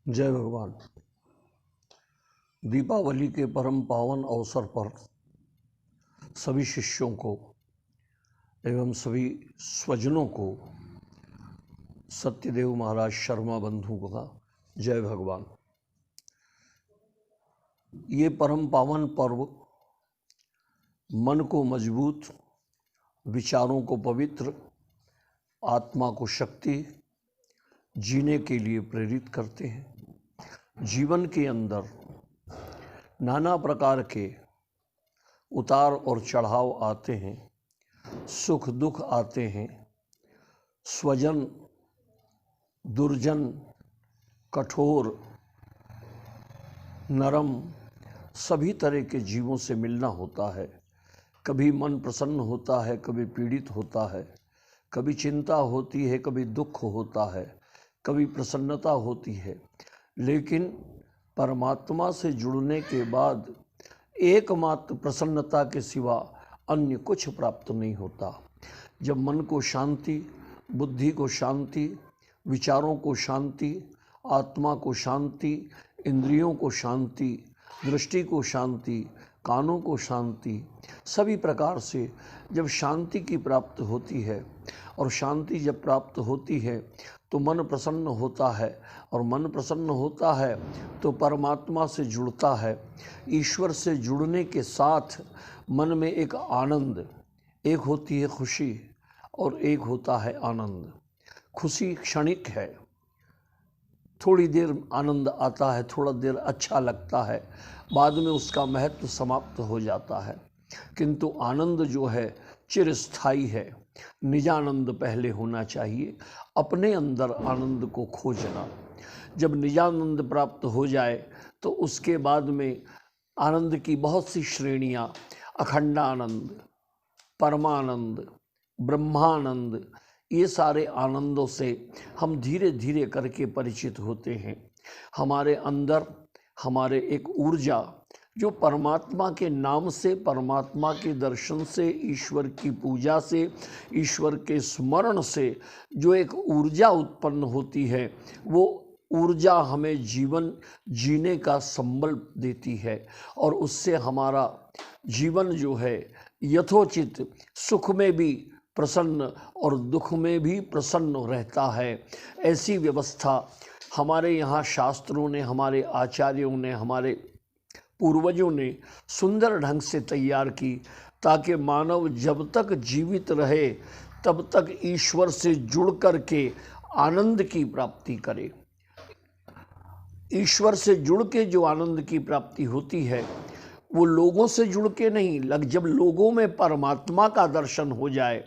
जय भगवान। दीपावली के परम पावन अवसर पर सभी शिष्यों को एवं सभी स्वजनों को सत्यदेव महाराज शर्मा बंधु का जय भगवान। ये परम पावन पर्व मन को मजबूत, विचारों को पवित्र, आत्मा को शक्ति जीने के लिए प्रेरित करते हैं। जीवन के अंदर नाना प्रकार के उतार और चढ़ाव आते हैं, सुख दुख आते हैं। स्वजन, दुर्जन, कठोर, नरम सभी तरह के जीवों से मिलना होता है। कभी मन प्रसन्न होता है, कभी पीड़ित होता है, कभी चिंता होती है, कभी दुख होता है, कभी प्रसन्नता होती है। लेकिन परमात्मा से जुड़ने के बाद एकमात्र प्रसन्नता के सिवा अन्य कुछ प्राप्त नहीं होता। जब मन को शांति, बुद्धि को शांति, विचारों को शांति, आत्मा को शांति, इंद्रियों को शांति, दृष्टि को शांति, कानों को शांति, सभी प्रकार से जब शांति की प्राप्त होती है और शांति जब प्राप्त होती है तो मन प्रसन्न होता है, और मन प्रसन्न होता है तो परमात्मा से जुड़ता है। ईश्वर से जुड़ने के साथ मन में एक आनंद, एक होती है खुशी और एक होता है आनंद। खुशी क्षणिक है, थोड़ी देर आनंद आता है, थोड़ा देर अच्छा लगता है, बाद में उसका महत्व समाप्त हो जाता है। किंतु आनंद जो है चिरस्थायी है। निजानंद पहले होना चाहिए, अपने अंदर आनंद को खोजना। जब निजानंद प्राप्त हो जाए तो उसके बाद में आनंद की बहुत सी श्रेणियाँ, अखंडानंद, परमानंद, ब्रह्मानंद, ये सारे आनंदों से हम धीरे धीरे करके परिचित होते हैं। हमारे अंदर हमारे एक ऊर्जा जो परमात्मा के नाम से, परमात्मा के दर्शन से, ईश्वर की पूजा से, ईश्वर के स्मरण से जो एक ऊर्जा उत्पन्न होती है, वो ऊर्जा हमें जीवन जीने का संबल देती है और उससे हमारा जीवन जो है यथोचित सुख में भी प्रसन्न और दुख में भी प्रसन्न रहता है। ऐसी व्यवस्था हमारे यहाँ शास्त्रों ने, हमारे आचार्यों ने, हमारे पूर्वजों ने सुंदर ढंग से तैयार की, ताकि मानव जब तक जीवित रहे तब तक ईश्वर से जुड़ कर के आनंद की प्राप्ति करे। ईश्वर से जुड़ के जो आनंद की प्राप्ति होती है वो लोगों से जुड़ के नहीं, जब लोगों में परमात्मा का दर्शन हो जाए।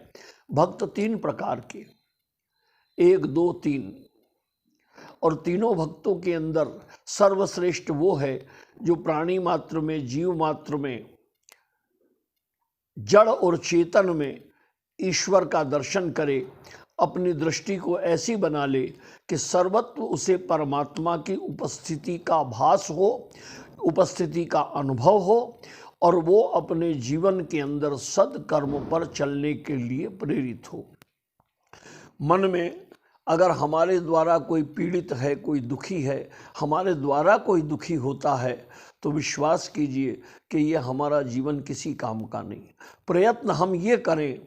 भक्त तीन प्रकार के, 1, 2, 3, और तीनों भक्तों के अंदर सर्वश्रेष्ठ वो है जो प्राणी मात्र में, जीव मात्र में, जड़ और चेतन में ईश्वर का दर्शन करे, अपनी दृष्टि को ऐसी बना ले कि सर्वत्र उसे परमात्मा की उपस्थिति का भास हो, उपस्थिति का अनुभव हो, और वो अपने जीवन के अंदर सद्कर्म पर चलने के लिए प्रेरित हो। मन में अगर हमारे द्वारा कोई पीड़ित है, कोई दुखी है, हमारे द्वारा कोई दुखी होता है, तो विश्वास कीजिए कि ये हमारा जीवन किसी काम का नहीं। प्रयत्न हम ये करें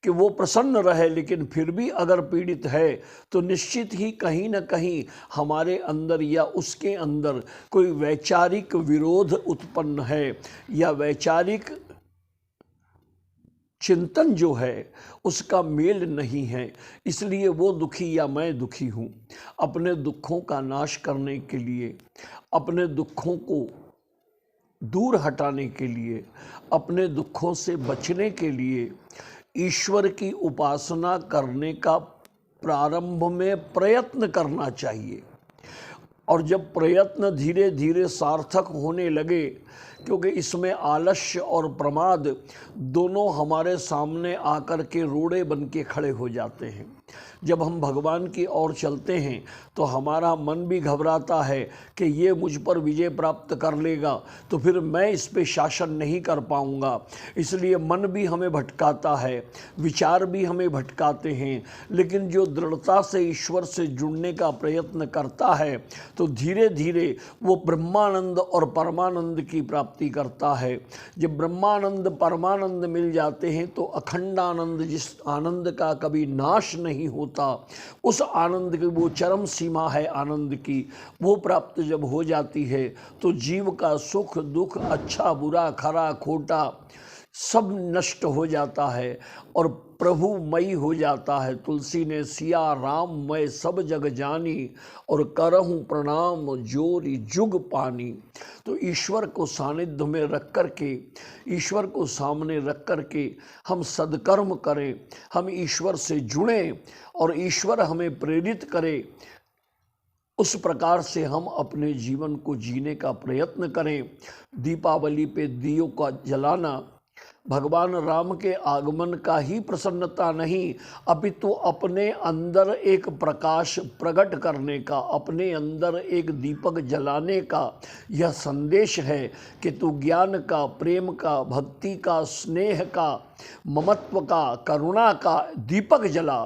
कि वो प्रसन्न रहे, लेकिन फिर भी अगर पीड़ित है तो निश्चित ही कहीं न कहीं हमारे अंदर या उसके अंदर कोई वैचारिक विरोध उत्पन्न है, या वैचारिक चिंतन जो है उसका मेल नहीं है, इसलिए वो दुखी या मैं दुखी हूँ। अपने दुखों का नाश करने के लिए, अपने दुखों को दूर हटाने के लिए, अपने दुखों से बचने के लिए ईश्वर की उपासना करने का प्रारंभ में प्रयत्न करना चाहिए। और जब प्रयत्न धीरे धीरे सार्थक होने लगे क्योंकि इसमें आलस्य और प्रमाद दोनों हमारे सामने आकर के रोड़े बन के खड़े हो जाते हैं। जब हम भगवान की ओर चलते हैं तो हमारा मन भी घबराता है कि ये मुझ पर विजय प्राप्त कर लेगा तो फिर मैं इस पे शासन नहीं कर पाऊंगा, इसलिए मन भी हमें भटकाता है, विचार भी हमें भटकाते हैं। लेकिन जो दृढ़ता से ईश्वर से जुड़ने का प्रयत्न करता है तो धीरे धीरे वो ब्रह्मानंद और परमानंद की प्राप्ति करता है। जब ब्रह्मानंद परमानंद मिल जाते हैं तो अखंड आनंद, जिस आनंद का कभी नाश नहीं होता, उस आनंद की वो चरम सीमा है आनंद की, वो प्राप्त जब हो जाती है तो जीव का सुख दुख, अच्छा बुरा, खरा खोटा सब नष्ट हो जाता है और प्रभु मई हो जाता है। तुलसी ने सिया राम मैं सब जग जानी और करहूँ प्रणाम जोरी जुग पानी। तो ईश्वर को सानिध्य में रख कर के, ईश्वर को सामने रख कर के हम सदकर्म करें, हम ईश्वर से जुड़ें और ईश्वर हमें प्रेरित करे, उस प्रकार से हम अपने जीवन को जीने का प्रयत्न करें। दीपावली पे दियों का जलाना भगवान राम के आगमन का ही प्रसन्नता नहीं, अपितु अपने अंदर एक प्रकाश प्रकट करने का, अपने अंदर एक दीपक जलाने का यह संदेश है कि तू ज्ञान का, प्रेम का, भक्ति का, स्नेह का, ममत्व का, करुणा का दीपक जला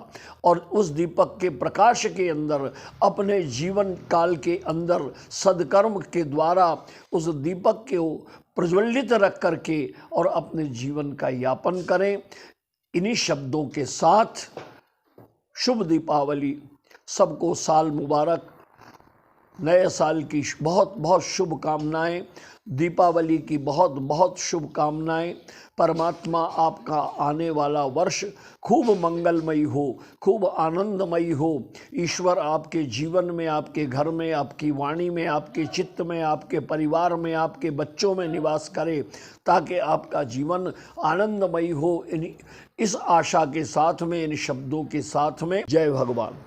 और उस दीपक के प्रकाश के अंदर अपने जीवन काल के अंदर सदकर्म के द्वारा उस दीपक को प्रज्वलित रख करके और अपने जीवन का यापन करें। इन्हीं शब्दों के साथ शुभ दीपावली, सबको साल मुबारक, नए साल की बहुत बहुत शुभकामनाएं, दीपावली की बहुत बहुत शुभकामनाएं। परमात्मा आपका आने वाला वर्ष खूब मंगलमयी हो, खूब आनंदमयी हो। ईश्वर आपके जीवन में, आपके घर में, आपकी वाणी में, आपके चित्त में, आपके परिवार में, आपके बच्चों में निवास करे ताकि आपका जीवन आनंदमयी हो। इस आशा के साथ में, इन शब्दों के साथ में, जय भगवान।